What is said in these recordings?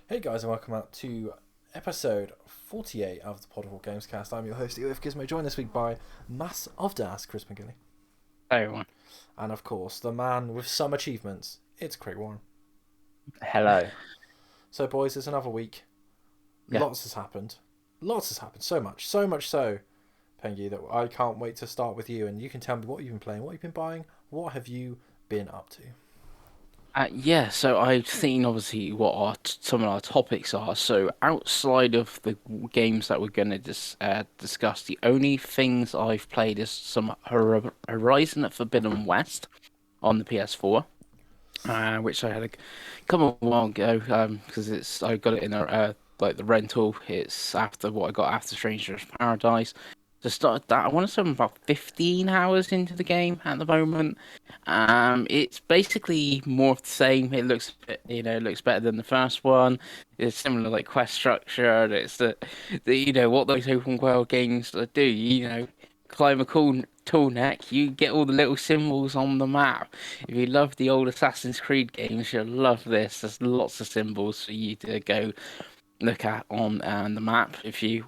Hey guys, and welcome out to episode 48 of the Potterhole Gamescast. I'm your host, EOF Gizmo, joined this week by Mass of Das, Chris McGinley. Hey everyone. And of course, the man with some achievements, it's Craig Warren. Hello. So boys, it's another week. Yeah. Lots has happened. Lots has happened. So much so, Pengy, that I can't wait to start with you and you can tell me what you've been playing, what you've been buying, what have you been up to? So I've seen obviously what some of our topics are. So outside of the games that we're going to discuss, the only things I've played is some Horizon Forbidden West on the PS4, which I had a couple of while ago because I got it in like the rental. It's after what I got after Stranger's Paradise. To start that, I want to say I'm about 15 hours into the game at the moment. It's basically more of the same. It looks, it looks better than the first one. It's similar like quest structure. It's what those open world games do. Climb a cool tall neck, you get all the little symbols on the map. If you love the old Assassin's Creed games, you'll love this. There's lots of symbols for you to go look at on the map if you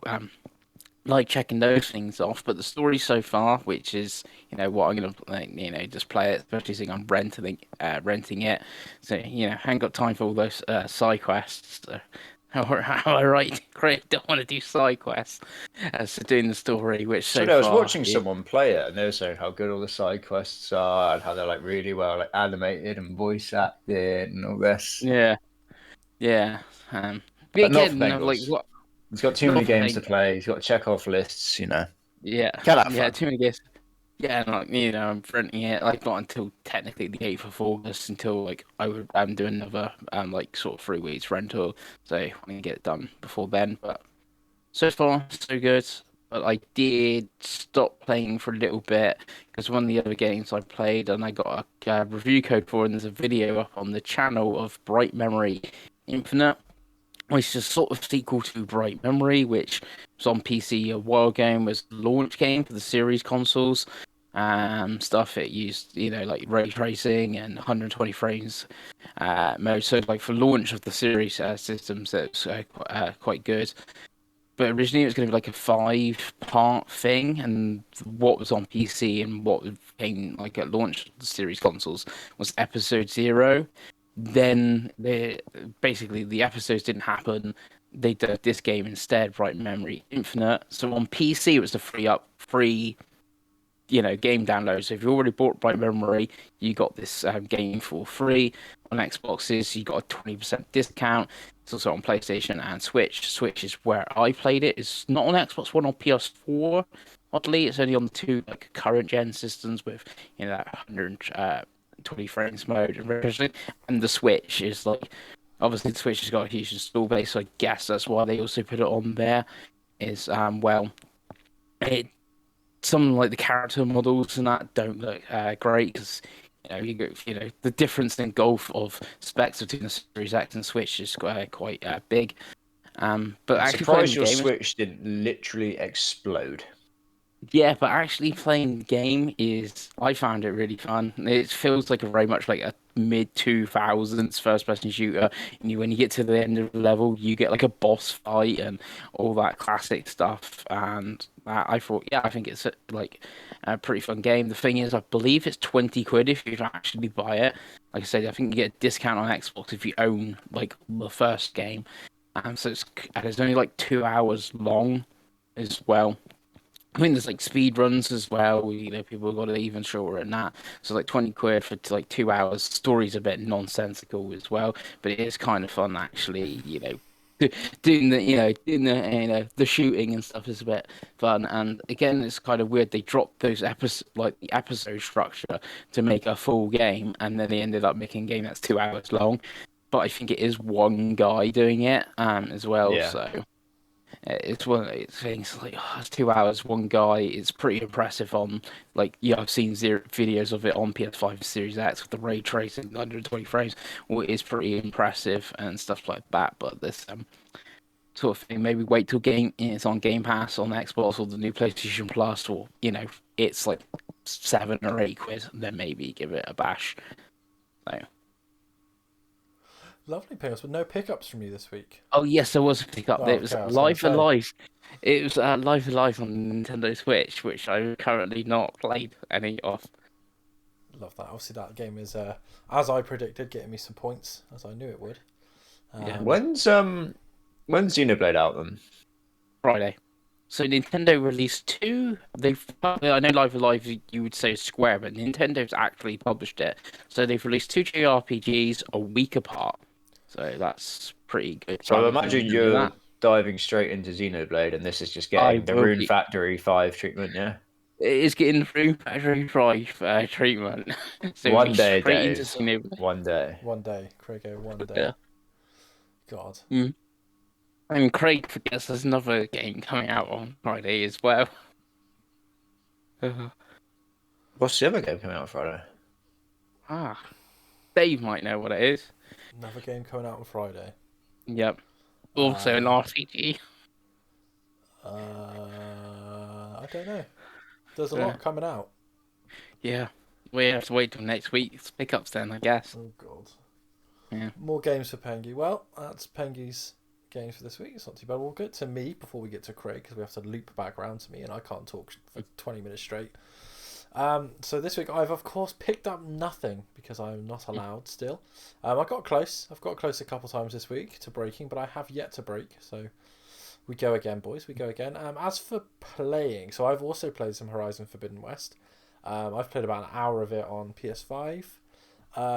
like checking those things off. But the story so far, which is what I'm gonna just play it, especially since I'm renting it. So I haven't got time for all those side quests. So, how I write, Craig, don't want to do side quests. So doing the story, which So so I was far watching is someone play it, and they were saying how good all the side quests are, and how they're like really well like animated and voice acted and all this. yeah, yeah. Um, but But not for again, like Bengals. what? He's got too many Not for games to thing. play. He's got to check off lists. Yeah, Can have yeah. fun. Too many guesses. Yeah, and, like I'm renting it like not until technically the 8th of August until like I'm doing another like sort of 3 weeks rental, so I want to get it done before then. But so far so good. But I did stop playing for a little bit because one of the other games I played and I got a review code for, and there's a video up on the channel of Bright Memory Infinite, which is a sort of sequel to Bright Memory, which was on PC a while ago and was the launch game for the series consoles. Stuff it used, like ray tracing and 120 frames mode. So, like for launch of the series systems, that's quite good. But originally it was going to be like a 5-part thing, and what was on PC and what came like at launch of the series consoles was episode zero. Then basically the episodes didn't happen. They did this game instead, Bright Memory Infinite. So on PC it was the free game download. So if you already bought Bright Memory, you got this game for free. On Xboxes, you got a 20% discount. It's also on PlayStation and Switch. Switch is where I played it. It's not on Xbox One or PS4. Oddly, it's only on the two like current gen systems with that 120 frames mode and everything. And the Switch is like obviously the Switch has got a huge install base, so I guess that's why they also put it on there. Is it some like the character models and that don't look great because the difference in golf of specs between the Series X and Switch is quite big. But I'm actually playing surprised the your game, Switch didn't literally explode. yeah, but actually playing the game I found it really fun. It feels like a very much like a mid 2000s first person shooter. And when you get to the end of the level, you get like a boss fight and all that classic stuff. And I thought, yeah, I think it's like a pretty fun game. The thing is, I believe it's 20 quid if you actually buy it. Like I said, I think you get a discount on Xbox if you own like the first game. It's only like 2 hours long as well. I mean, there's like speed runs as well. People got it even shorter than that. So like 20 quid for like 2 hours. Story's a bit nonsensical as well, but it is kind of fun actually. Doing the shooting and stuff is a bit fun. And again, it's kind of weird. They dropped those episodes, like the episode structure, to make a full game, and then they ended up making a game that's 2 hours long. But I think it is one guy doing it as well. Yeah. So. It's one of those things like it's 2 hours, one guy. It's pretty impressive on like I've seen zero videos of it on PS5 Series X with the ray tracing 120 frames. Well, it is pretty impressive and stuff like that. But this sort of thing, maybe wait till game it's on Game Pass on Xbox or the new PlayStation Plus, or it's like 7 or 8 quid, and then maybe give it a bash. So Lovely pickups, but no pickups from you this week. Oh yes, there was a pickup. Oh, It was okay, I was gonna Live say. Alive. It was Live Alive on Nintendo Switch, which I've currently not played any of. Love that. Obviously, that game is, as I predicted, getting me some points, as I knew it would. Yeah. When's Xenoblade out then? Friday. So Nintendo released two. I know Live Alive you would say is Square, but Nintendo's actually published it. So they've released two JRPGs a week apart. So that's pretty good. So I timing for imagine them to do you're that. diving straight into Xenoblade, and this is just I getting the will Rune be. Factory 5 treatment, yeah? It is getting through Factory 5 treatment. So it'll be One day, straight into Dave. Xenoblade. One day. One day, Craigo, one day. Yeah. God. Mm. And Craig forgets there's another game coming out on Friday as well. What's the other game coming out on Friday? Dave might know what it is. Another game coming out on Friday. Yep. Also an RPG. I don't know. There's a Yeah. lot coming out. Yeah. We have to wait till next week's pickups then, I guess. Oh, God. Yeah. More games for Pengy. Well, that's Pengy's games for this week. It's not too bad. We'll get to me before we get to Craig, because we have to loop back around to me, and I can't talk for 20 minutes straight. So this week I've of course picked up nothing because I'm not allowed still. I got close. I've got close a couple times this week to breaking, but I have yet to break. So we go again, boys. We go again. As for playing, so I've also played some Horizon Forbidden West. I've played about an hour of it on PS5.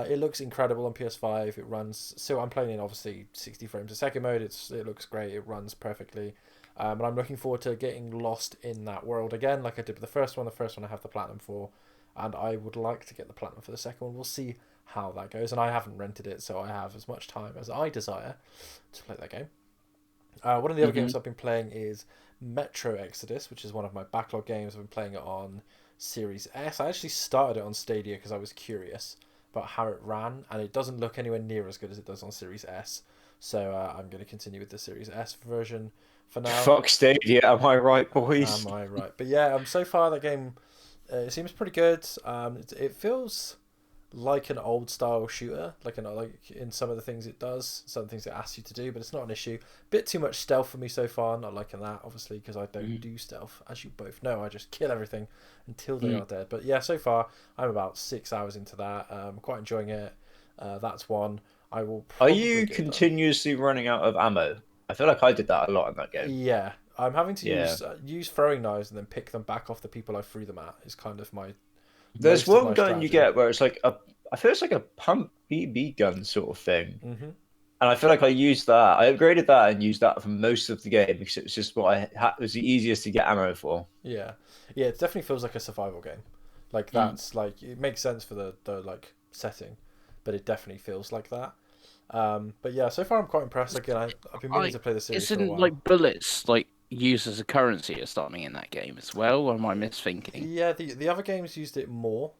It looks incredible on PS5. It runs. So I'm playing in obviously 60 frames a second mode. It looks great. It runs perfectly. And I'm looking forward to getting lost in that world again, like I did with the first one. The first one I have the platinum for, and I would like to get the platinum for the second one. We'll see how that goes. And I haven't rented it, so I have as much time as I desire to play that game. One of the other games I've been playing is Metro Exodus, which is one of my backlog games. I've been playing it on Series S. I actually started it on Stadia because I was curious about how it ran, and it doesn't look anywhere near as good as it does on Series S. So I'm going to continue with the Series S version for now. Fuck Stadia, am I right, boys? Am I right? But yeah, so far the game it seems pretty good. It feels like an old style shooter, like in some of the things it does, some things it asks you to do, but it's not an issue. Bit too much stealth for me so far. Not liking that, obviously, because I don't do stealth, as you both know. I just kill everything until they are dead. But yeah, so far I'm about 6 hours into that. Quite enjoying it. That's one. I will. Are Probably you get continuously running out of ammo? I feel like I did that a lot in that game. Yeah, I'm having to Yeah. use throwing knives and then pick them back off the people I threw them at. Is kind of my. There's most of one my gun you strategy. get where it's like I feel it's like a pump BB gun sort of thing. Mm-hmm. And I feel like I used that. I upgraded that and used that for most of the game because it was just what it was the easiest to get ammo for. Yeah, yeah, it definitely feels like a survival game. Like that's like it makes sense for the like setting, but it definitely feels like that. But yeah, so far I'm quite impressed. Again, I've been meaning to play the series for a Isn't while. like bullets like used as a currency or something in that game as well, or am I misthinking? Yeah, the other games used it more.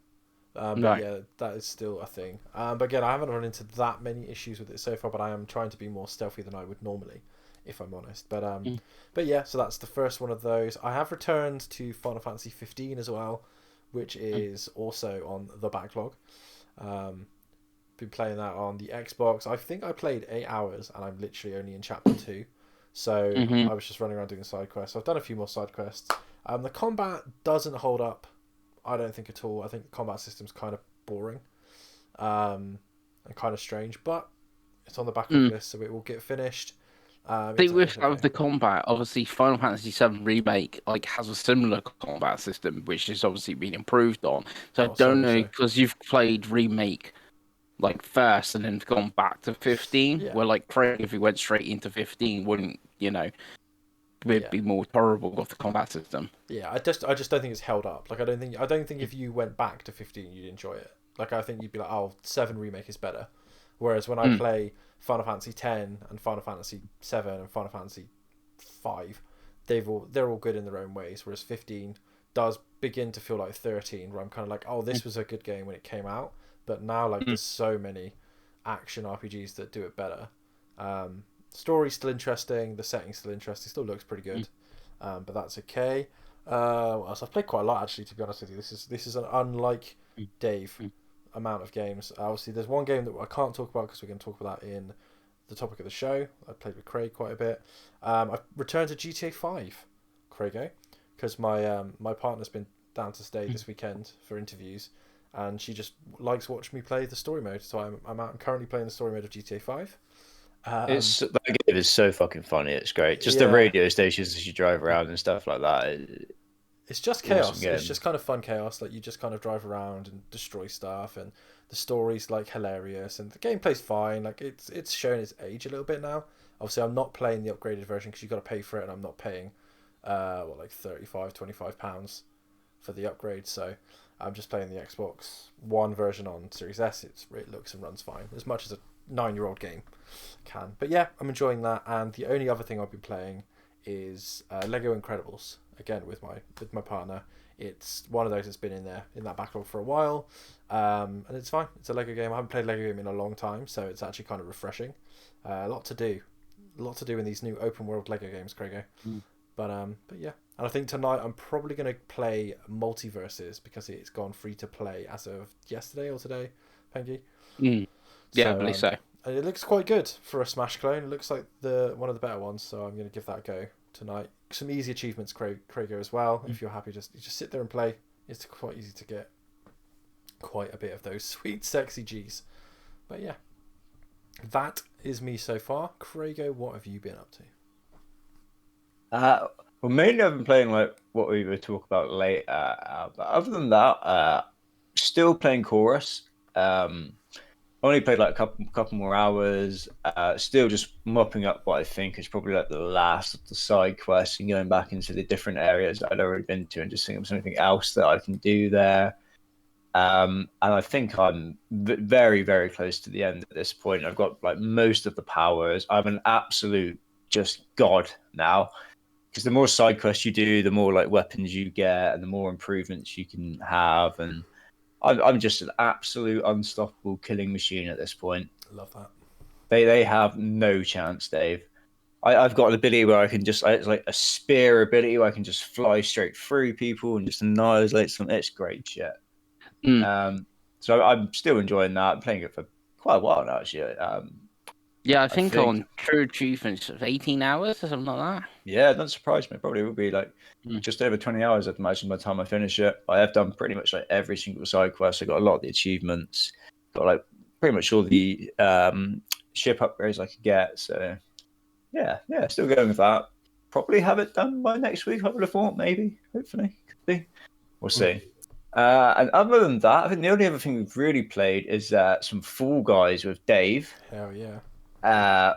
But Right. yeah, that is still a thing. But again, I haven't run into that many issues with it so far. But I am trying to be more stealthy than I would normally, if I'm honest. But yeah, so that's the first one of those. I have returned to Final Fantasy 15 as well, which is also on the backlog. Been playing that on the Xbox. I think I played 8 hours, and I'm literally only in chapter 2. So I was just running around doing side quests. I've done a few more side quests. The combat doesn't hold up, I don't think at all. I think the combat system's kind of boring, and kind of strange. But it's on the backlog list, so it will get finished. I think with the combat, obviously Final Fantasy VII Remake like has a similar combat system, which has obviously been improved on. So I don't know because you've played Remake like first and then gone back to 15. Yeah. Where like Craig, if he went straight into 15, wouldn't would be more tolerable with the combat system. Yeah, I just don't think it's held up. Like I don't think if you went back to 15 you'd enjoy it. Like I think you'd be like, oh, 7 Remake is better. Whereas when I play Final Fantasy X and Final Fantasy 7 and Final Fantasy 5, they're all good in their own ways. Whereas 15 does begin to feel like 13, where I'm kind of like, oh, this was a good game when it came out, but now like there's so many action RPGs that do it better. Story's still interesting, the setting's still interesting, still looks pretty good, but that's okay. What else? I've played quite a lot actually, to be honest with you. This is an unlike Dave. amount of games. Obviously, there's one game that I can't talk about because we're going to talk about that in the topic of the show. I played with Craig quite a bit. I've returned to GTA 5, Craigo, because my partner's been down to stay this weekend for interviews, and she just likes watching me play the story mode. So I'm currently playing the story mode of GTA 5. That game is so fucking funny. It's great. Just the Yeah. radio stations as you drive around and stuff like that. It's just Awesome chaos. game. It's just kind of fun chaos. Like, you just kind of drive around and destroy stuff, and the story's like hilarious, and the gameplay's fine. Like, it's showing its age a little bit now. Obviously, I'm not playing the upgraded version because you got to pay for it, and I'm not paying, like £25-25 for the upgrade. So I'm just playing the Xbox One version on Series S. It looks and runs fine, as much as a 9-year-old game can. But yeah, I'm enjoying that. And the only other thing I've been playing is Lego Incredibles, again with my partner. It's one of those that's been in that backlog for a while, and it's fine. It's a Lego game. I haven't played a Lego game in a long time, so it's actually kind of refreshing. A lot to do in these new open world Lego games, Craigo. But yeah, and I think tonight I'm probably going to play Multiverses because it's gone free to play as of yesterday or today, Pengy. Yeah, I believe so. And it looks quite good for a Smash clone. It looks like one of the better ones, so I'm going to give that a go tonight. Some easy achievements, Craigo, as well. If you're happy, you just sit there and play. It's quite easy to get quite a bit of those sweet, sexy G's. But yeah, that is me so far. Craigo, what have you been up to? Well, mainly I've been playing like what we were talking about later. But other than that, still playing Chorus. Only played like a couple more hours. Still just mopping up what I think is probably like the last of the side quests and going back into the different areas that I'd already been to and just thinking of something else that I can do there. And I think I'm very, very close to the end at this point. I've got like most of the powers. I'm an absolute just god now. Because the more side quests you do, the more like weapons you get and the more improvements you can have. And I'm just an absolute unstoppable killing machine at this point. Love that. They have no chance, Dave. I've got an ability where I can just, it's like a spear ability where I can just fly straight through people and just annihilate them. It's great shit. So I'm still enjoying that. I'm playing it for quite a while now, actually. Yeah, I think on True Achievements of 18 hours or something like that. Yeah, it doesn't surprise me. Probably will be like just over 20 hours, I'd imagine, by the time I finish it. I have done pretty much like every single side quest. I got a lot of the achievements. Got like pretty much all the ship upgrades I could get. So yeah, still going with that. Probably have it done by next week. I would have thought, maybe, hopefully, could be. We'll see. And other than that, I think the only other thing we've really played is some Fall Guys with Dave. Hell yeah. I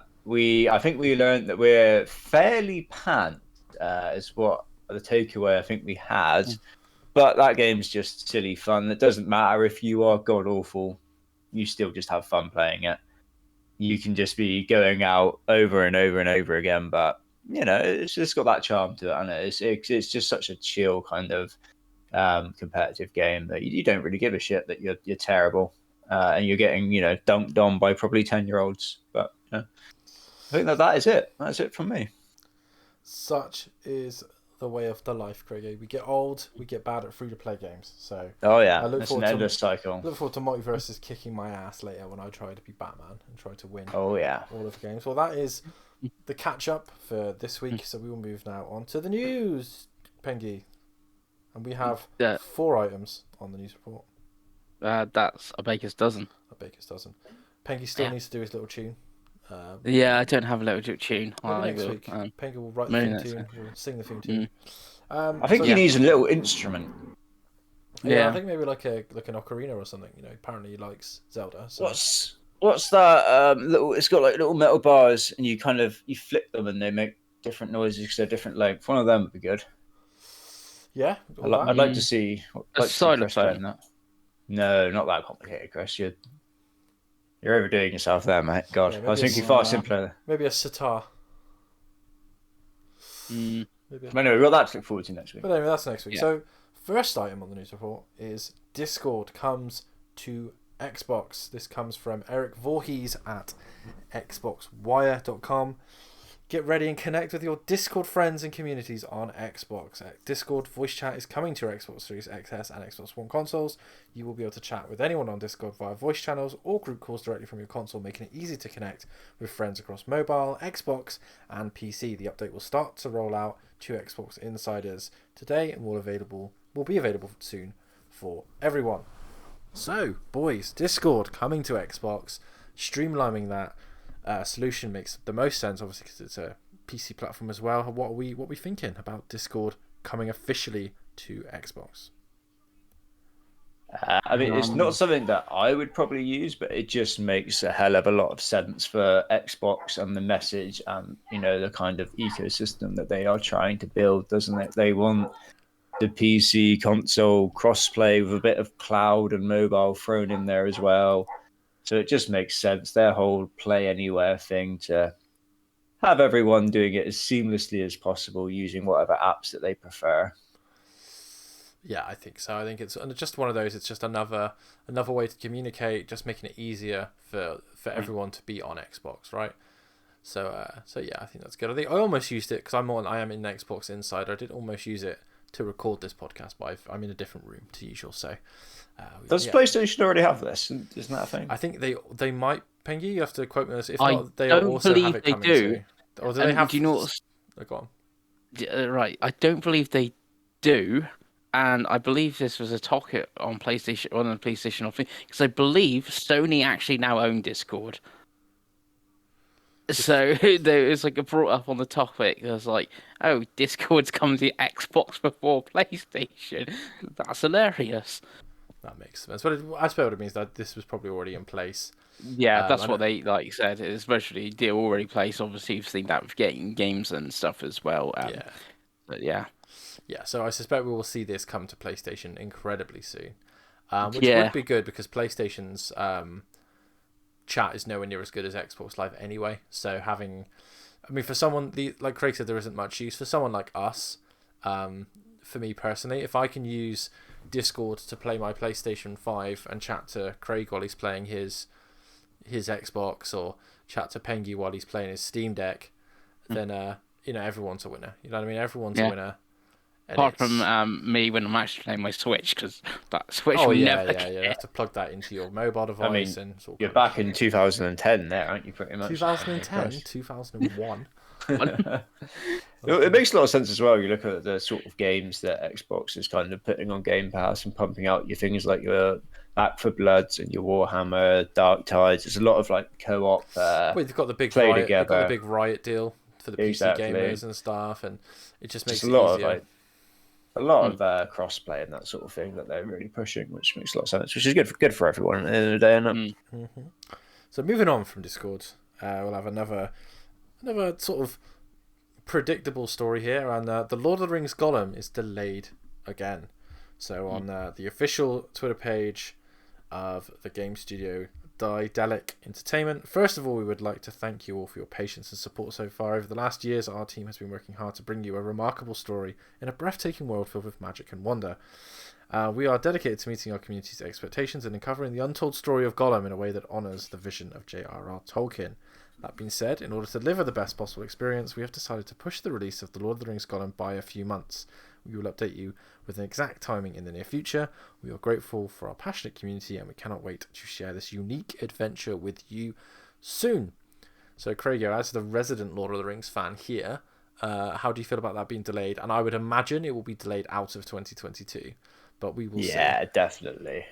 think we learned that we're fairly pants, is what the takeaway I think we had. But that game's just silly fun. It doesn't matter if you are god awful, you still just have fun playing it. You can just be going out over and over and over again, but you know, it's just got that charm to it, and it's just such a chill kind of competitive game that you don't really give a shit that you're terrible. And you're getting, dunked on by probably 10-year-olds. But I think that is it. That's it from me. Such is the way of the life, Craigie. We get old, we get bad at free-to-play games. So I look forward an endless cycle. Look forward to Multiverses kicking my ass later when I try to be Batman and try to win. Oh yeah, all of the games. Well, that is the catch-up for this week. So we will move now on to the news, Pengy, and we have 4 items on the news report. That's a baker's dozen. A baker's dozen. Pengy still needs to do his little tune. I don't have a little tune. Next week, Pengy will write the theme tune. We'll sing the theme tune. I think he needs a little instrument. Yeah, I think maybe like an ocarina or something. Apparently he likes Zelda. So. What's that? Little. It's got like little metal bars, and you flip them, and they make different noises because they're different length. One of them would be good. Yeah, I'd like to see. A xylophone. That. No, not that complicated, Chris. You're overdoing yourself there, mate. God, I was thinking far simpler. Maybe a sitar. Anyway, we've got that to look forward to next week. But anyway, that's next week. Yeah. So, first item on the news report is Discord comes to Xbox. This comes from Eric Voorhees at xboxwire.com. Get ready and connect with your Discord friends and communities on Xbox. Discord voice chat is coming to your Xbox Series XS and Xbox One consoles. You will be able to chat with anyone on Discord via voice channels or group calls directly from your console, making it easy to connect with friends across mobile, Xbox, and PC. The update will start to roll out to Xbox insiders today and will be available soon for everyone. So, boys, Discord coming to Xbox, streamlining that solution makes the most sense, obviously, because it's a PC platform as well. What are we thinking about Discord coming officially to Xbox? I mean, it's not something that I would probably use, but it just makes a hell of a lot of sense for Xbox and the message and, you know, the kind of ecosystem that they are trying to build, doesn't it? They want the PC console crossplay with a bit of cloud and mobile thrown in there as well. So it just makes sense, their whole play anywhere thing, to have everyone doing it as seamlessly as possible using whatever apps that they prefer. Yeah, I think so. I think it's just one of those. It's just another way to communicate, just making it easier for everyone to be on Xbox, right? So yeah, I think that's good. I think I almost used it because I am in Xbox Insider. I did almost use it to record this podcast, but I'm in a different room to usual. So does PlayStation already have this? Isn't that a thing? I think they might. Pengy, you have to quote me on this. If I not, they don't also believe have it they coming do. too. Or do they have? Do you know what's... Oh, go on. Right, I don't believe they do, and I believe this was a topic on PlayStation, on the PlayStation, because I believe Sony actually now own Discord. So it's like brought up on the topic. It was like, oh, Discord's come to Xbox before PlayStation. That's hilarious. That makes sense. But I suppose what it means that this was probably already in place. Yeah, that's what they like said. Especially they already placed. Obviously, you've seen that with games and stuff as well. Yeah. But yeah. Yeah, so I suspect we will see this come to PlayStation incredibly soon, which would be good because PlayStation's chat is nowhere near as good as Xbox Live anyway. So for someone like Craig said, there isn't much use for someone like us. For me personally, if I can use Discord to play my PlayStation 5 and chat to Craig while he's playing his Xbox, or chat to Pengy while he's playing his Steam Deck, then everyone's a winner. You know what I mean? Everyone's a winner. Apart from me when I'm actually playing my Switch, because that Switch you You have to plug that into your mobile device. You're back in 2010 there, aren't you, pretty much? 2010? 2001? It makes a lot of sense as well. You look at the sort of games that Xbox is kind of putting on Game Pass and pumping out your things like your Back for Bloods and your Warhammer Dark Tides. There's a lot of like co-op they've got the big play Riot, together. They've got the big Riot deal for the PC gamers and stuff, and it just makes it easier. A lot of cross-play and that sort of thing that they're really pushing, which makes a lot of sense, which is good for everyone at the end of the day. Mm-hmm. So moving on from Discord, we'll have another sort of predictable story here, and the Lord of the Rings Gollum is delayed again. So on the official Twitter page of the game studio Daedalic Entertainment, first of all, we would like to thank you all for your patience and support so far. Over the last years, our team has been working hard to bring you a remarkable story in a breathtaking world filled with magic and wonder. We are dedicated to meeting our community's expectations and uncovering the untold story of Gollum in a way that honours the vision of J.R.R. Tolkien. That being said, in order to deliver the best possible experience, we have decided to push the release of The Lord of the Rings Gollum by a few months. We will update you with an exact timing in the near future. We are grateful for our passionate community and we cannot wait to share this unique adventure with you soon. So Craigo, as the resident Lord of the Rings fan here, how do you feel about that being delayed? And I would imagine it will be delayed out of 2022, but we will see. Yeah, definitely.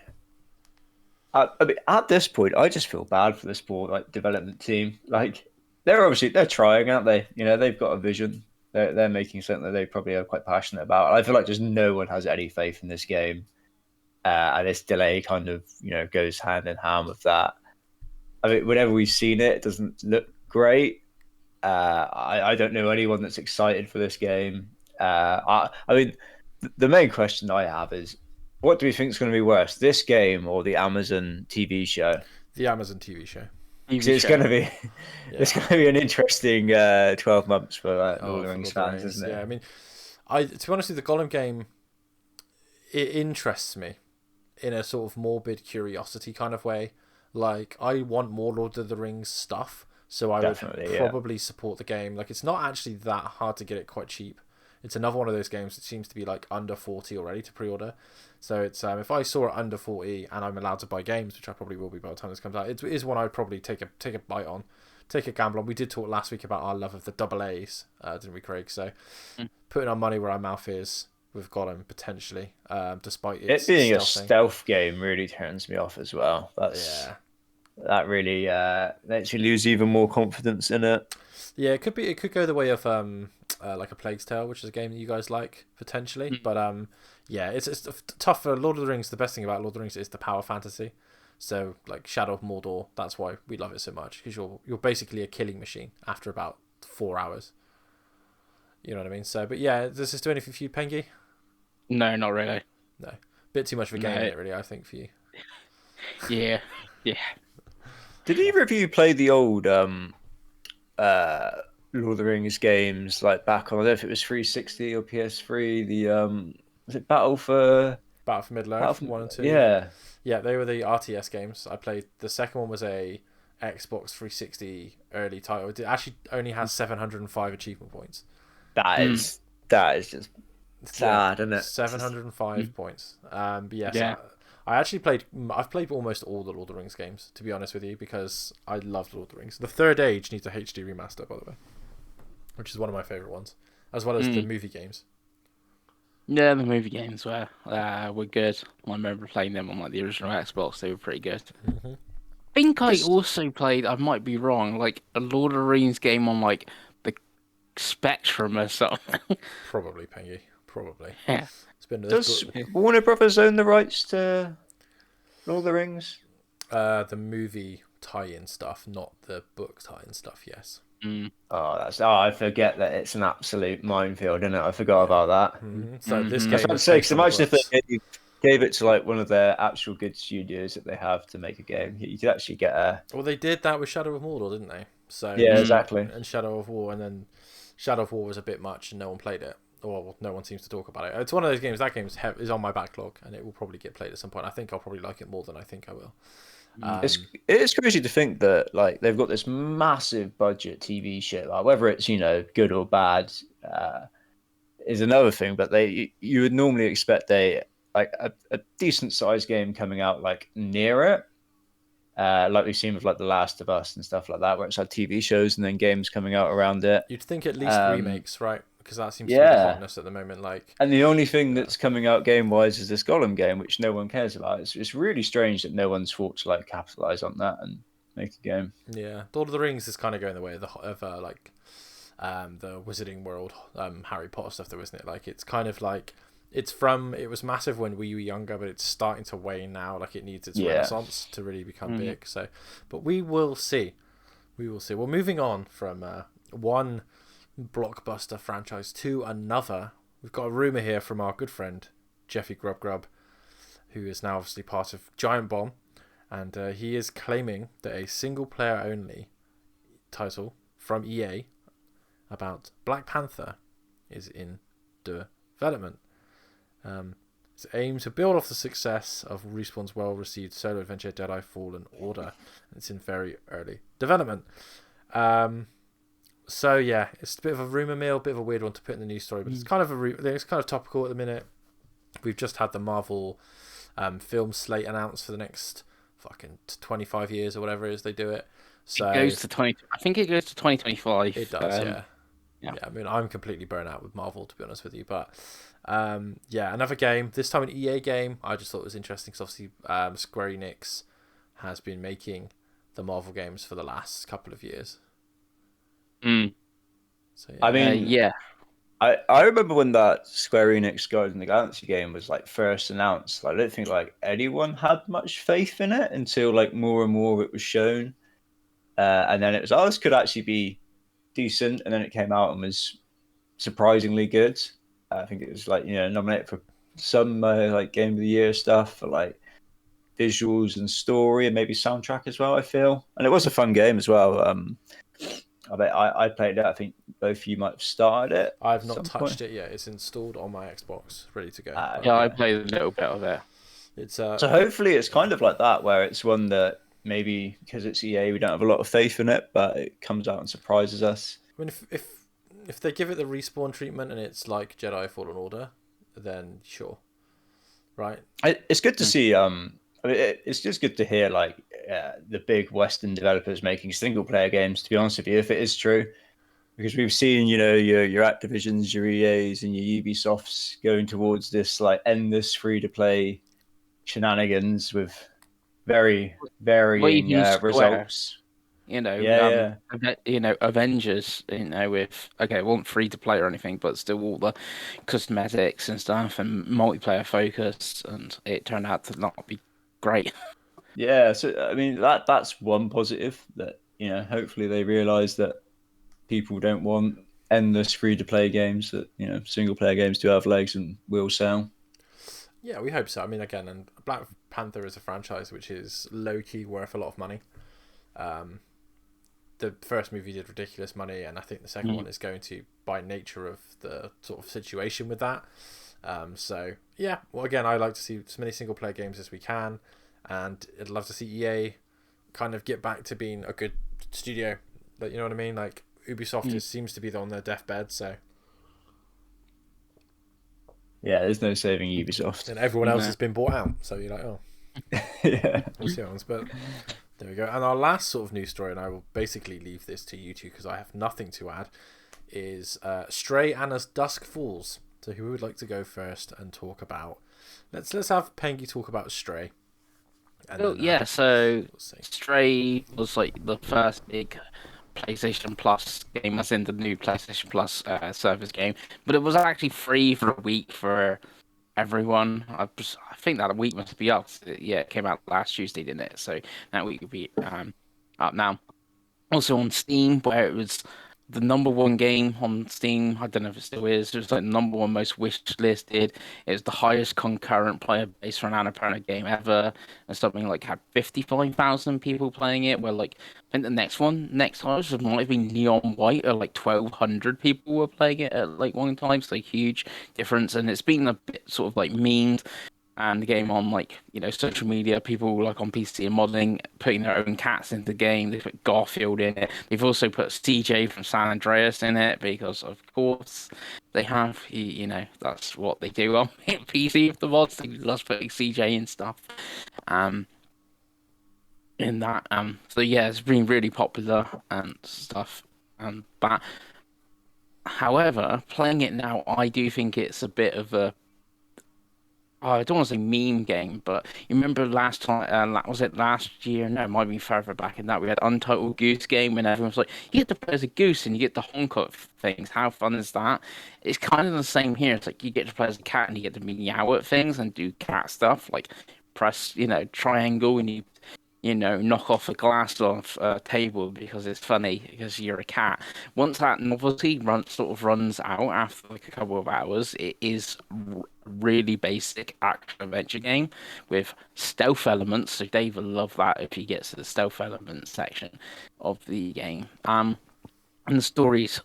I mean, at this point, I just feel bad for the sport development team. Like they're trying, aren't they? You know, they've got a vision. They're making something that they probably are quite passionate about. I feel like just no one has any faith in this game, and this delay kind of goes hand in hand with that. I mean, whenever we've seen it, it doesn't look great. I don't know anyone that's excited for this game. I mean, the main question I have is, what do we think is going to be worse, this game or the Amazon TV show? The Amazon TV show. It's going to be it's going to be an interesting 12 months for Lord of the Rings fans, isn't it? Yeah, I mean, to be honest with you, the Gollum game, it interests me in a sort of morbid curiosity kind of way. Like, I want more Lord of the Rings stuff, So I Definitely, would yeah. probably support the game. Like, it's not actually that hard to get it quite cheap. It's another one of those games that seems to be like under 40 already to pre-order. So it's if I saw it under 40 and I'm allowed to buy games, which I probably will be by the time this comes out, it is one I'd probably take a bite on, take a gamble on. We did talk last week about our love of the double A's, didn't we, Craig? So putting our money where our mouth is, we've got him potentially, despite its It being a stealthing. stealth game really turns me off as well. That really makes you lose even more confidence in it. Yeah, it could be. It could go the way of like a Plague's Tale, which is a game that you guys like potentially. But yeah, it's tough for Lord of the Rings. The best thing about Lord of the Rings is the power fantasy. So like Shadow of Mordor, that's why we love it so much, because you're basically a killing machine after about 4 hours. You know what I mean? So, but yeah, does this do anything for you, Pengy? No, not really. No, bit too much of a game in it, really. I think for you. Yeah. Did either of you play the old Lord of the Rings games like back on, I don't know if it was 360 or PS3, the was it Battle for Middle Earth 1 and 2. Yeah. They were the RTS games. I played. The second one was a Xbox 360 early title. It actually only has 705 achievement points. That is just sad, isn't it? 705 points. But yes, Yeah. I actually played. I've played almost all the Lord of the Rings games, to be honest with you, because I love Lord of the Rings. The Third Age needs a HD remaster, by the way, which is one of my favorite ones, as well as the movie games. Yeah, the movie games were good. I remember playing them on like the original Xbox. They were pretty good. Mm-hmm. I think I also played, I might be wrong, like a Lord of the Rings game on like the Spectrum or something. Probably, Pengy. Probably. Yeah. It's been Does Warner Brothers own the rights to Lord of the Rings? The movie tie-in stuff, not the book tie-in stuff. Yes. I forget that it's an absolute minefield, isn't it? I forgot about that. Mm-hmm. So this game I was about to is say, based because on the imagine if books. they gave it to like one of their actual good studios that they have to make a game. You could actually get a. Well, they did that with Shadow of Mordor, didn't they? So Yeah, exactly. And Shadow of War, and then Shadow of War was a bit much, and no one played it. Or no one seems to talk about it. It's one of those games. That game is on my backlog, and it will probably get played at some point. I think I'll probably like it more than I think I will. It's crazy to think that like they've got this massive budget TV shit. Like whether it's good or bad is another thing. But you would normally expect a decent sized game coming out like near it. Like we've seen with like The Last of Us and stuff like that, where it's had TV shows and then games coming out around it. You'd think at least remakes, right? Because that seems to be the hotness at the moment. Like, and the only thing that's coming out game wise is this Gollum game, which no one cares about. It's really strange that no one's thought to like capitalize on that and make a game. Yeah, Lord of the Rings is kind of going the way of the Wizarding World, Harry Potter stuff, though, isn't it? Like, it's kind of like it was massive when we were younger, but it's starting to wane now. Like, it needs its renaissance to really become big. So, but we will see. Well, moving on from one blockbuster franchise to another, we've got a rumor here from our good friend Jeffy Grubb, who is now obviously part of Giant Bomb, and he is claiming that a single player only title from EA about Black Panther is in development. It's aimed to build off the success of Respawn's well-received solo adventure Jedi Fallen Order. It's in very early development. So yeah, it's a bit of a rumor mill, a bit of a weird one to put in the news story, but it's kind of it's kind of topical at the minute. We've just had the Marvel film slate announced for the next fucking 25 years or whatever it is they do it. So it goes to 20. I think it goes to 2025. It does, yeah. I mean, I'm completely burnt out with Marvel, to be honest with you, but another game. This time an EA game. I just thought it was interesting because obviously Square Enix has been making the Marvel games for the last couple of years. So, yeah. I mean, I remember when that Square Enix Guardians of the Galaxy game was like first announced. I don't think like anyone had much faith in it until like more and more of it was shown, and then it was this could actually be decent, and then it came out and was surprisingly good. I think it was like nominated for some like Game of the Year stuff for like visuals and story and maybe soundtrack as well. I feel, and it was a fun game as well. I played it. I think both of you might have started it. I've not touched it yet. It's installed on my Xbox, ready to go. I played a little bit of it. It's so hopefully it's kind of like that, where it's one that maybe because it's EA, we don't have a lot of faith in it, but it comes out and surprises us. I mean, if they give it the respawn treatment and it's like Jedi Fallen Order, then sure, right? It's good to see. I mean, it's just good to hear like the big Western developers making single player games. To be honest with you, if it is true, because we've seen, your Activisions, your EAs, and your Ubisofts going towards this like endless free to play shenanigans with very Well, varying even Square, results. you know, Yeah, yeah. Avengers, with okay, it wasn't free to play or anything, but still all the cosmetics and stuff and multiplayer focus, and it turned out to not be great. Yeah, so I mean that's one positive that hopefully they realise that people don't want endless free to play games. That single player games do have legs and will sell. Yeah, we hope so. I mean, again, and Black Panther is a franchise which is low key worth a lot of money. The first movie did ridiculous money, and I think the second one is going to, by nature of the sort of situation with that. So yeah, well, again, I like to see as many single player games as we can, and I'd love to see EA kind of get back to being a good studio. Like, you know what I mean? Like Ubisoft just seems to be on their deathbed, so Yeah, there's no saving Ubisoft. and everyone else has been bought out. So you're like, oh, Yeah. we'll see what happens. But there we go. And our last sort of news story, and I will basically leave this to you two because I have nothing to add, is Stray and As Dusk Falls. So who would like to go first and talk about? Let's have Pengy talk about Stray. And Well, then, yeah, so we'll see. Stray was like the first big PlayStation Plus game, as in the new PlayStation Plus service game, but it was actually free for a week for everyone. I think that a week must be up. Yeah, it came out last Tuesday, didn't it? So that week will be up now. Also on Steam, where it was the number one game on Steam. I don't know if it still is. It was like the number one most wish listed. It was the highest concurrent player base for an Annapurna game ever, and something like had 55,000 people playing it. Where like I think the next highest might have been Neon White, or like 1,200 people were playing it at like one time. So huge difference, and it's been a bit sort of like memed and the game on like social media. People like on PC and modding, putting their own cats into the game. They put Garfield in it. They've also put CJ from San Andreas in it because of course they have. That's what they do on PC with the mods. They love putting CJ and stuff. In that. So yeah, it's been really popular and stuff. But however, playing it now, I do think it's a bit of a I don't want to say meme game, but you remember last time, was it last year? No, it might be further back in that. We had Untitled Goose Game, and everyone was like, you get to play as a goose and you get to honk at things. How fun is that? It's kind of the same here. It's like you get to play as a cat and you get to meow at things and do cat stuff, like press, triangle, and knock off a glass off a table because it's funny because you're a cat. Once that novelty runs out after like a couple of hours, it is really basic action adventure game with stealth elements. So Dave will love that if he gets to the stealth elements section of the game. And the story's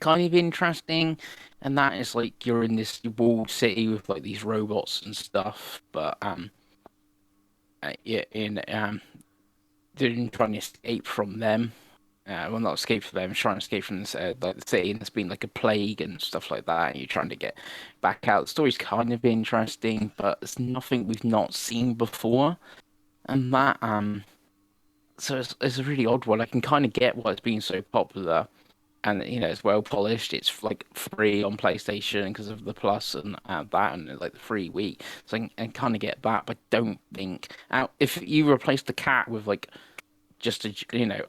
kind of interesting, and that is like you're in this walled city with like these robots and stuff, but they're trying to escape from them. Well, not escape from them, trying to escape from this, like the city, and there's been like a plague and stuff like that, and you're trying to get back out. The story's kind of interesting, but it's nothing we've not seen before, and that so it's a really odd one. I can kind of get why it's been so popular, and it's well polished. It's like free on PlayStation because of the Plus and that, and like the free week. So I can kind of get that, but I don't think if you replace the cat with like just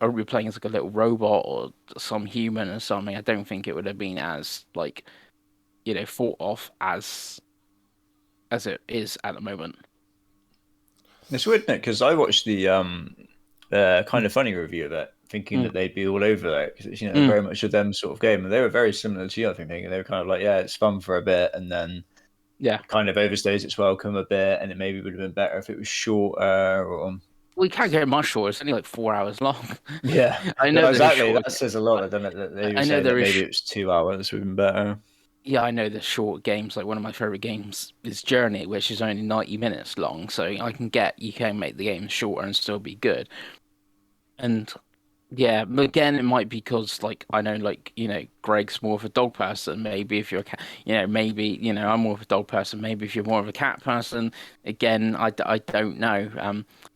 are we playing as like a little robot or some human or something, I don't think it would have been as like thought of as it is at the moment. It's weird, isn't it? Because I watched the kind of funny review of it, thinking that they'd be all over it because it's very much a them sort of game, and they were very similar to you. I think they were kind of like, yeah, it's fun for a bit, and then kind of overstays its welcome a bit, and it maybe would have been better if it was shorter or. We can't get it much shorter. It's only like 4 hours long. Yeah, I know no, exactly. That says a lot, doesn't it? That they were I know saying that maybe it was 2 hours would have been better. Yeah, I know the short games. Like one of my favorite games is Journey, which is only 90 minutes long. So you can make the game shorter and still be good. And yeah, but again, it might be because like I know, like Greg's more of a dog person. Maybe if you're a cat, maybe I'm more of a dog person. Maybe if you're more of a cat person, again, I don't know.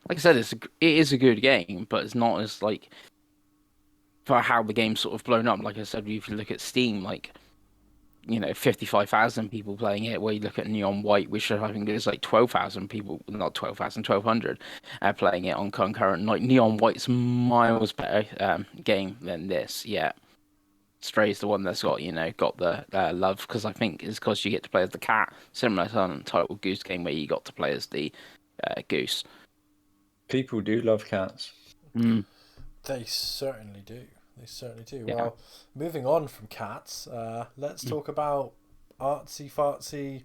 Like I said, it is a good game, but it's not as like for how the game's sort of blown up. Like I said, if you look at Steam, like 55,000 people playing it, where you look at Neon White, which I think is like 12,000 people, not 12,000, 1,200 playing it on concurrent. Like Neon White's miles better game than this. Yeah. Stray's the one that's got the love, because I think it's because you get to play as the cat, similar to Untitled Goose Game where you got to play as the goose. People do love cats. Mm, They certainly do. They certainly do. yeah. Well, moving on from cats, let's talk about artsy fartsy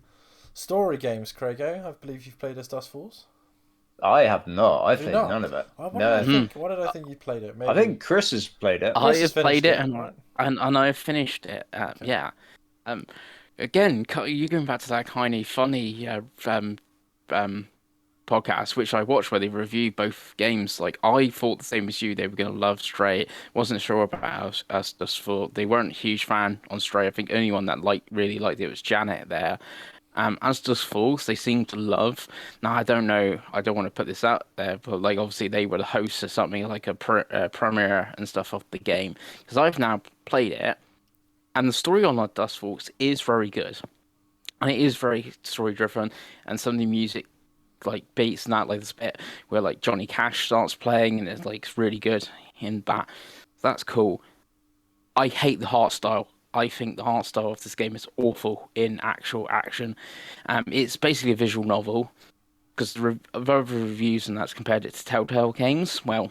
story games, Craigo. I believe you've played as Dustfalls. I have not. I Have you played not? none of it. Why No. did I think you played it? Maybe. I think Chris has played it. I Chris has have played finished it, it, and right? and I have finished it. Okay. Yeah. Um, Again, you going back to that kind of funny um podcast which I watched where they review both games. Like I thought the same as you, they were gonna love Stray. Wasn't sure about us just for they weren't a huge fan on Stray. I think the only one that really liked it was Janet there. As Dust Falls, they seem to love. Now, I don't know. I don't want to put this out there, but like obviously they were the hosts of something like a premiere and stuff of the game. Because I've now played it, and the story on Dust Falls is very good, and it is very story driven, and some of the music like beats and that, like this bit where like Johnny Cash starts playing, and it's like it's really good in that. That's cool. I hate the art style. I think the art style of this game is awful in actual action. It's basically a visual novel because of other reviews and that's compared it to Telltale games. Well,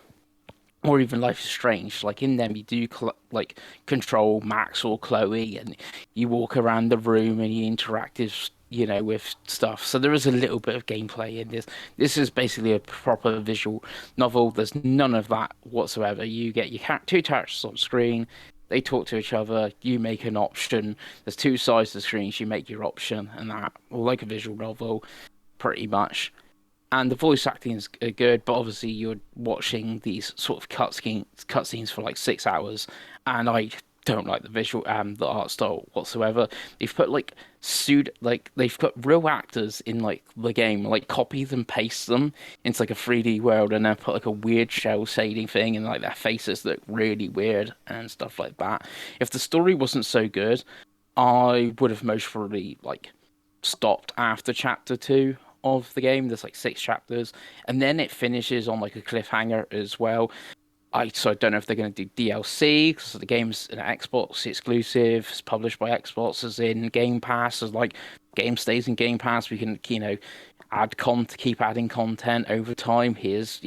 or even Life is Strange. Like in them, you do like control Max or Chloe, and you walk around the room and you interact with stuff. So there is a little bit of gameplay in this. This is basically a proper visual novel. There's none of that whatsoever. You get your two characters on screen. They talk to each other. You make an option. There's two sides to the screens. You make your option, and that, like a visual novel, pretty much. And the voice acting is good, but obviously you're watching these sort of cutscenes for like 6 hours, and I don't like the art style whatsoever. They've put they've put real actors in like the game, like copy them, paste them into like a 3D world, and then put like a weird shell shading thing, and like their faces look really weird and stuff like that. If the story wasn't so good, I would have most probably like stopped after chapter 2 of the game. There's like 6 chapters, and then it finishes on like a cliffhanger as well. I don't know if they're going to do DLC because the game's an Xbox exclusive. It's published by Xbox, as in Game Pass. As like game stays in Game Pass, we can keep adding content over time. Here's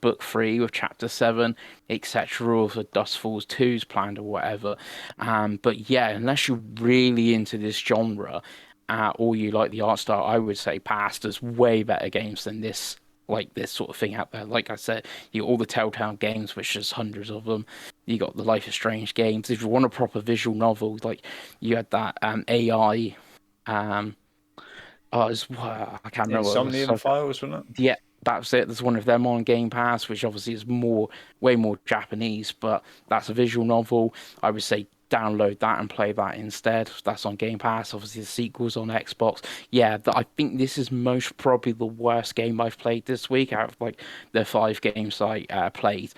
book 3 with chapter 7, etc. Or for Dust Falls 2's planned or whatever. But yeah, unless you're really into this genre, or you like the art style, I would say pass. There's way better games than this, like this sort of thing out there. Like I said, you got all the Telltale games, which there's hundreds of them. You got the Life is Strange games. If you want a proper visual novel, like you had that AI, I can't remember what it was. Insomnium Files, wasn't it? Yeah, that's it. There's one of them on Game Pass, which obviously is way more Japanese, but that's a visual novel. I would say download that and play that instead. That's on Game Pass. Obviously, the sequel's on Xbox. Yeah, I think this is most probably the worst game I've played this week out of like the 5 games I played.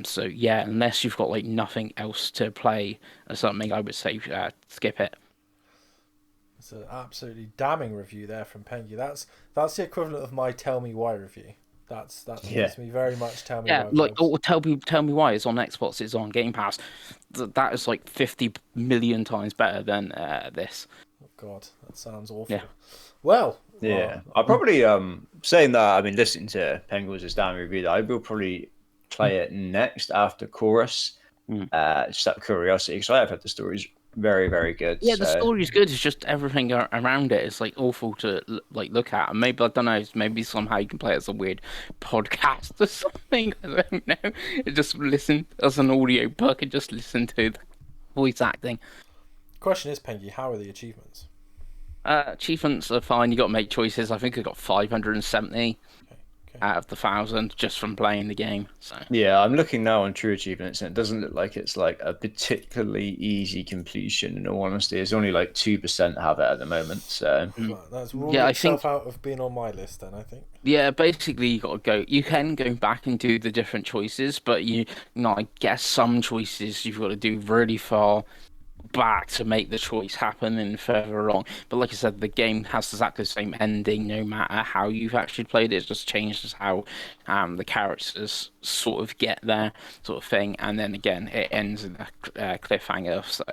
So yeah, unless you've got like nothing else to play or something, I would say skip it. It's an absolutely damning review there from Pengy. That's the equivalent of my Tell Me Why review. That makes me very much tell me why. Like or tell me why it's on Xbox, it's on Game Pass. That is like 50 million times better than this. Oh God, that sounds awful. Yeah. Well, Yeah, I'll probably saying that. I mean, listening to Penguins' damn review, that I will probably play it next after Chorus. Just out of curiosity, because I have heard the stories very, very good. Yeah, the story's good. It's just everything around it is like awful to like look at. And maybe I don't know. Maybe somehow you can play it as a weird podcast or something. I don't know. Just listen as an audio book and just listen to the voice acting. question is, Pengy, how are the achievements? Achievements are fine. You got to make choices. I think I got 570 Okay. out of the 1,000 just from playing the game. So Yeah, I'm looking now on True Achievements, and it doesn't look like it's like a particularly easy completion. In all honesty, it's only like 2% have it at the moment. So Well, that's ruled yeah, I itself think out of being on my list then, I think. yeah, basically you got to go. You can go back and do the different choices, but I guess some choices you've got to do really far back to make the choice happen and further along. But like I said, the game has exactly the same ending no matter how you've actually played it. It just changes how the characters sort of get there, sort of thing. And then again, it ends in a cliffhanger. So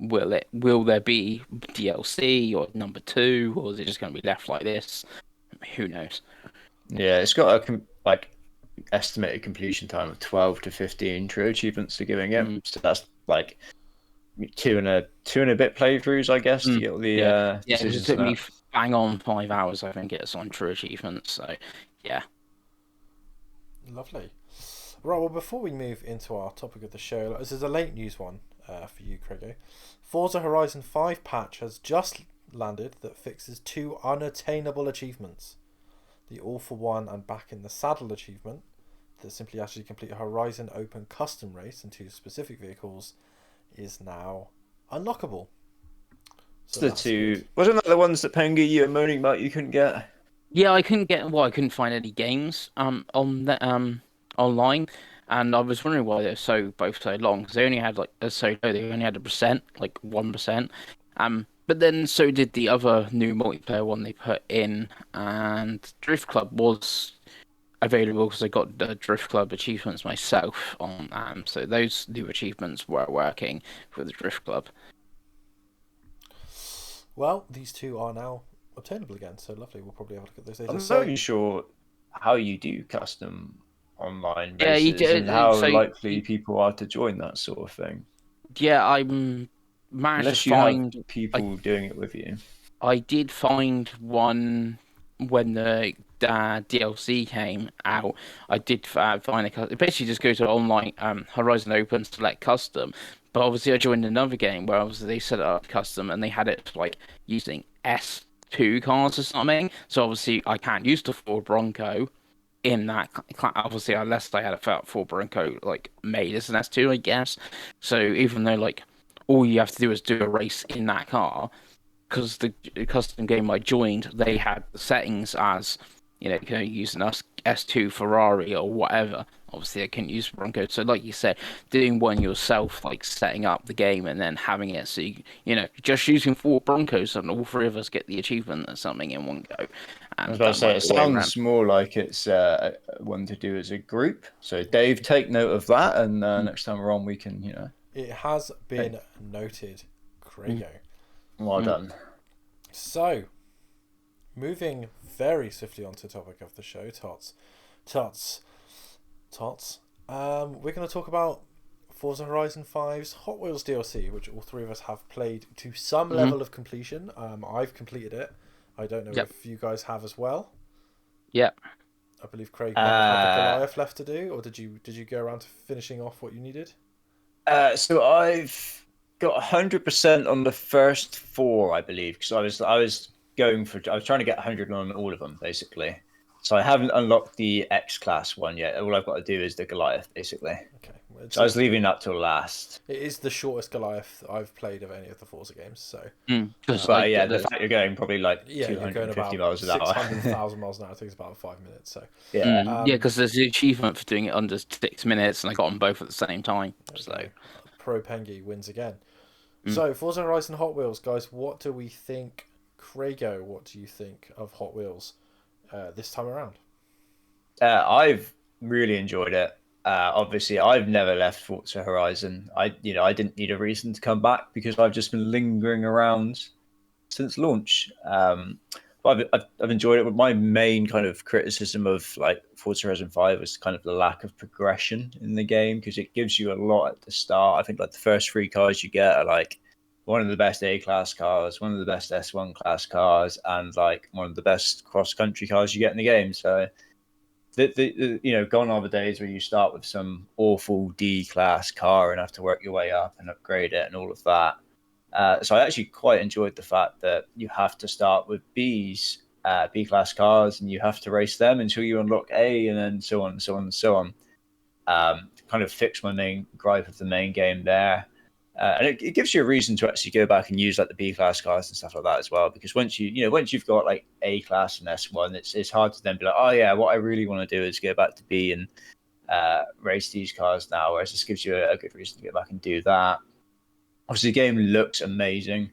will there be DLC or number two, or is it just going to be left like this? Who knows? yeah, it's got a like estimated completion time of 12 to 15 True Achievements they're giving it. So that's like two and a bit playthroughs, I guess, to get all the Yeah, yeah, because it decisions took and me that. bang on 5 hours, I think it's on True Achievements. So, yeah. Lovely. Right, well, before we move into our topic of the show, this is a late news one for you, Craigo. Forza Horizon 5 patch has just landed that fixes 2 unattainable achievements. The All for One and Back in the Saddle achievement that simply actually complete a Horizon Open custom race in 2 specific vehicles is now unlockable. So The two wasn't that the ones that Pengy you were moaning about you couldn't get? Yeah, I couldn't find any games on the online, and I was wondering why they're both so long because they only had like so low. They only had 1%, like 1%. But then so did the other new multiplayer one they put in, and Drift Club was available because I got the Drift Club achievements myself on so those new achievements were working for the Drift Club. Well, these 2 are now obtainable again, so lovely. We'll probably have a look at those later. I'm not even sure how you do custom online Yeah, you races and did. how likely people are to join that sort of thing. Yeah, I managed to Unless you have find. I people doing it with you. I did find one when the DLC came out. I did find it basically just go to online Horizon Open, select custom. But obviously, I joined another game where obviously they set it up custom and they had it like using S2 cars or something. So obviously, I can't use the Ford Bronco in that obviously unless I had a Ford Bronco like made as an S2, I guess. So even though like all you have to do is do a race in that car because the custom game I joined, they had the settings as, you can only use an S2 Ferrari or whatever. Obviously, I couldn't use Bronco. So, like you said, doing one yourself, like setting up the game and then having it so just using 4 Broncos and all 3 of us get the achievement or something in one go. I was And about to that say, might it be the way around. sounds more like it's one to do as a group. So, Dave, take note of that, and next time we're on, we can, It has been noted, Craigo. Well done. So, moving very swiftly onto the topic of the show, Tots. We're going to talk about Forza Horizon 5's Hot Wheels DLC, which all 3 of us have played to some level of completion. I've completed it. I don't know if you guys have as well. Yeah. I believe Craig might have had the Goliath left to do, or did you go around to finishing off what you needed? So I've got 100% on the first 4, I believe, because I was trying to get 100 on all of them basically. So I haven't unlocked the X class one yet. All I've got to do is the Goliath basically. Okay. So I was leaving that till last. It is the shortest Goliath I've played of any of the Forza games. So, but yeah, the fact you're going probably like you're going 250 about miles an hour. 600,000 miles an hour. It takes about 5 minutes. So yeah, because there's the achievement for doing it under 6 minutes, and I got them both at the same time. So Pro Pengy wins again. So Forza Horizon Hot Wheels, guys. What do we think, Craigo? What do you think of Hot Wheels this time around? I've really enjoyed it. Obviously, I've never left Forza Horizon. I didn't need a reason to come back because I've just been lingering around since launch. But I've enjoyed it. But my main kind of criticism of like Forza Horizon 5 was kind of the lack of progression in the game because it gives you a lot at the start. I think like the first 3 cars you get are like one of the best A class cars, one of the best S1 class cars, and like one of the best cross country cars you get in the game. So gone are the days where you start with some awful D class car and have to work your way up and upgrade it and all of that. So I actually quite enjoyed the fact that you have to start with B class cars, and you have to race them until you unlock A, and then so on and so on and so on. Kind of fix my main gripe of the main game there. And it gives you a reason to actually go back and use like the B class cars and stuff like that as well. Because once once you've got like A class and S1, it's hard to then be like, oh yeah, what I really want to do is go back to B and race these cars now. Whereas this gives you a good reason to go back and do that. Obviously, the game looks amazing.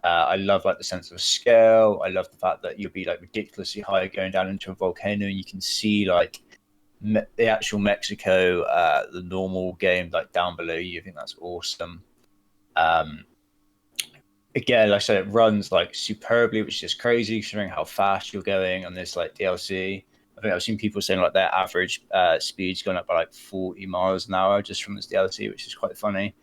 I love like the sense of scale. I love the fact that you'll be like ridiculously high going down into a volcano, and you can see like the actual Mexico, the normal game like down below you. I think that's awesome. Um, Again, like I said, it runs like superbly, which is crazy considering how fast you're going on this like DLC. I think I've seen people saying like their average speed's gone up by like 40 miles an hour just from this DLC, which is quite funny.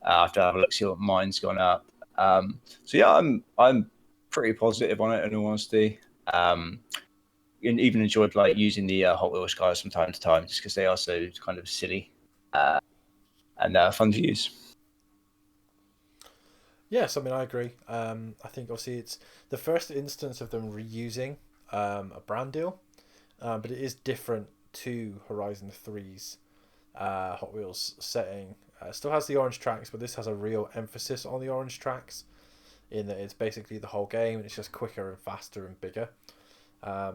I have to have a look, see what mine's gone up. So yeah, I'm pretty positive on it in all honesty. And even enjoyed like using the Hot Wheels cars from time to time, just because they are so kind of silly and fun to use. Yes, I mean I agree. I think obviously it's the first instance of them reusing a brand deal, but it is different to Horizon 3's Hot Wheels setting. Still has the orange tracks, but this has a real emphasis on the orange tracks, in that it's basically the whole game and it's just quicker and faster and bigger. I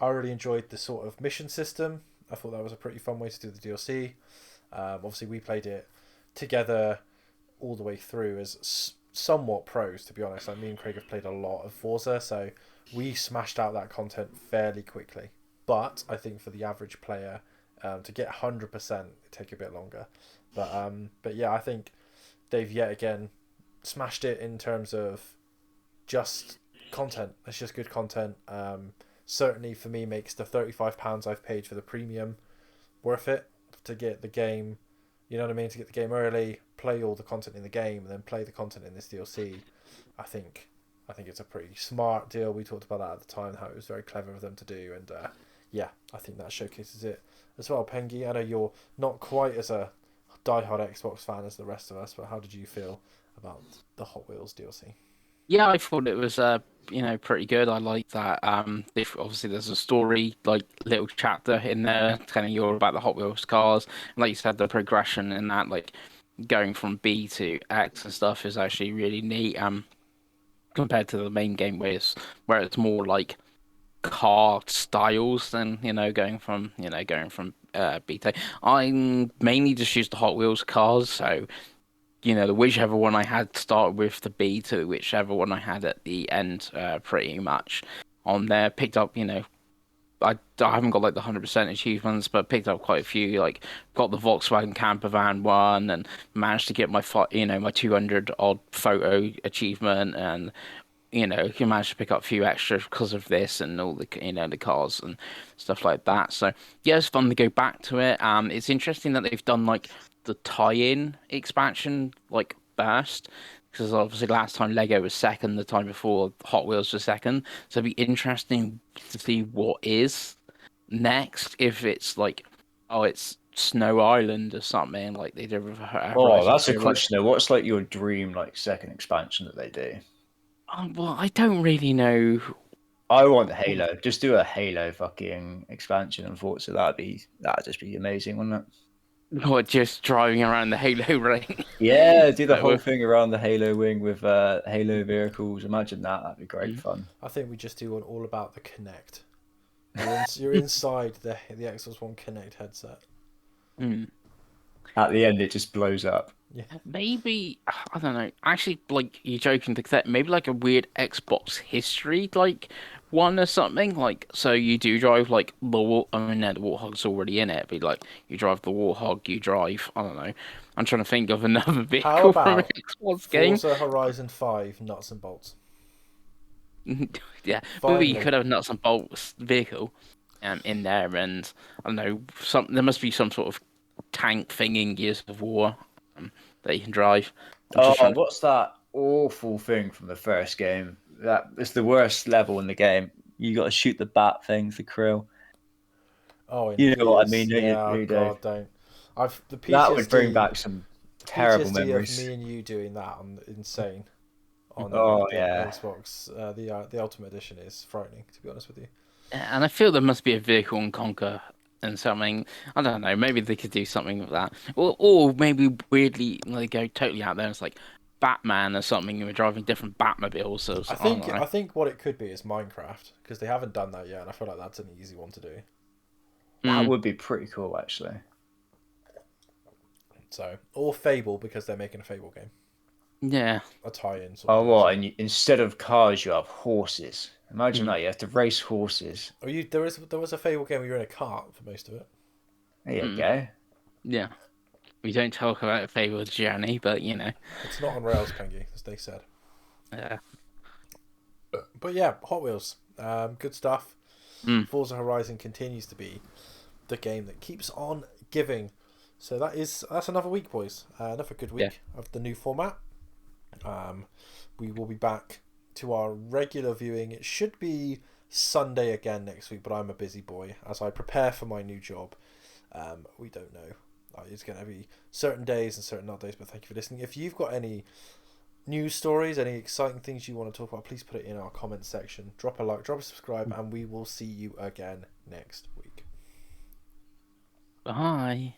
really enjoyed the sort of mission system. I thought that was a pretty fun way to do the DLC. Obviously, we played it together all the way through as somewhat pros, to be honest. Like me and Craig have played a lot of Forza, so we smashed out that content fairly quickly. But I think for the average player, to get 100%, it take a bit longer. But yeah, I think they've yet again smashed it in terms of just content. It's just good content. Certainly for me makes the £35 I've paid for the premium worth it to get the game. You know what I mean? To get the game early, play all the content in the game, and then play the content in this DLC. I think it's a pretty smart deal. We talked about that at the time, how it was very clever of them to do, and yeah, I think that showcases it as well. Pengy, I know you're not quite as a diehard Xbox fan as the rest of us, but how did you feel about the Hot Wheels DLC? Yeah, I thought it was pretty good. I like that. Obviously there's a story, like little chapter in there, telling you all about the Hot Wheels cars. And like you said, the progression in that, like going from B to X and stuff, is actually really neat. Compared to the main game, where it's more like car styles than going from B to. I mainly just use the Hot Wheels cars, so the whichever one I had started with the B to whichever one I had at the end, pretty much on there. Picked up, I haven't got like the 100% achievements, but picked up quite a few. Like got the Volkswagen camper van one, and managed to get my 200 odd photo achievement, and you managed to pick up a few extras because of this and all the cars and stuff like that. So yeah, it's fun to go back to it. It's interesting that they've done like the tie-in expansion like first, because obviously last time Lego was second, the time before Hot Wheels was second. So it'd be interesting to see what is next, if it's like, oh, it's Snow Island or something like they did with Oh, Horizon that's a Zero. Like, question though. What's like your dream like second expansion that they do? oh, well, I don't really know. I want Halo. Just do a Halo fucking expansion and Forza. That'd just be amazing, wouldn't it? Or just driving around the Halo ring. Yeah, do the But whole thing around the Halo wing with Halo vehicles. Imagine that. That'd be great fun. I think we just do one all about the Kinect. You're inside the Xbox One Kinect headset. mm, At the end, it just blows up. Yeah. maybe I don't know. Actually, like you're joking to that, maybe like a weird Xbox history like one or something. Like so, you do drive like I mean, no, the Warthog's already in it. But like you drive the Warthog, you drive. I don't know. I'm trying to think of another How vehicle from an about Xbox game. Forza Horizon 5 nuts and bolts? Yeah, maybe you Finally. could have nuts and bolts vehicle in there, and I don't know, there must be some sort of tank thing in Gears of War that you can drive. I'm Oh, just trying to. what's that awful thing from the first game? That it's the worst level in the game. You got to shoot the bat thing, the krill. Oh, in You know what I Gears. mean, don't Yeah, you, Dave? God, don't. I've the That would bring PTSD. back some Terrible PTSD of memories. me and you doing that on Insane on Oh the yeah. Xbox. The Ultimate Edition is frightening, to be honest with you. And I feel there must be a vehicle and conquer and something. I don't know. Maybe they could do something with that, or maybe weirdly they go totally out there. And it's like Batman or something, and we're driving different Batmobiles. Or I don't know. I think what it could be is Minecraft, because they haven't done that yet, and I feel like that's an easy one to do. That Mm, would be pretty cool, actually. So, or Fable, because they're making a Fable game, yeah. a tie-in sort Oh, of what? DLC. And instead of cars, you have horses. Imagine Mm, that. You have to race horses. Oh, there was a Fable game where you're in a cart for most of it. There you mm, go. yeah. We don't talk about Fable Journey, but It's not on rails, Pengy, as they said. Yeah. But yeah, Hot Wheels, good stuff. Mm, Forza Horizon continues to be the game that keeps on giving. So that's another week, boys. Another good yeah. week of the new format. We will be back to our regular viewing. It should be Sunday again next week, but I'm a busy boy as I prepare for my new job. We don't know. It's going to be certain days and certain not days, but thank you for listening. If you've got any news stories, any exciting things you want to talk about, please put it in our comment section. Drop a like, drop a subscribe, and we will see you again next week. Bye.